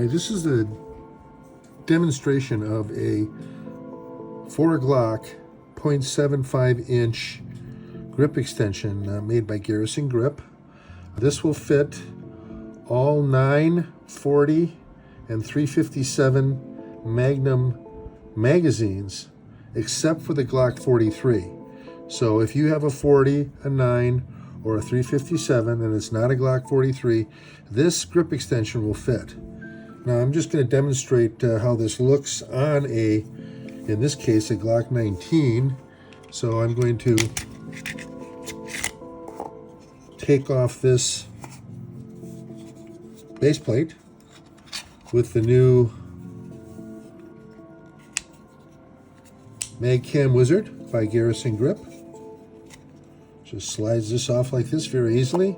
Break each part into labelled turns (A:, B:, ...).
A: Alright, this is a demonstration of a GLOCK 0.75 inch grip extension made by Garrison Grip. This will fit all 9, 40, and 357 Magnum magazines except for the Glock 43. So if you have a 40, a 9, or a 357 and it's not a Glock 43, this grip extension will fit. Now I'm just going to demonstrate how this looks on in this case, a Glock 19. So I'm going to take off this base plate with the new Mag Cam Wizard by Garrison Grip. Just slides this off like this very easily.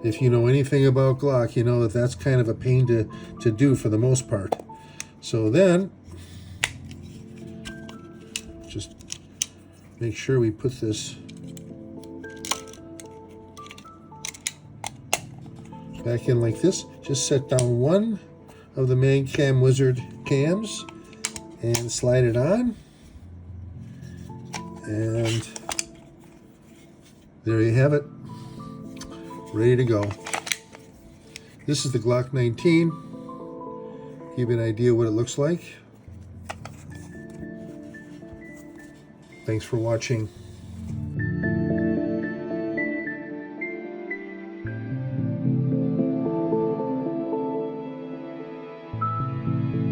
A: If you know anything about Glock, you know that that's kind of a pain to do for the most part. So then, just make sure we put this back in like this. Just set down one of the Mag Cam Wizard cams and slide it on. And there you have it, ready to go. This is the Glock 19. Give you an idea what it looks like. Thanks for watching.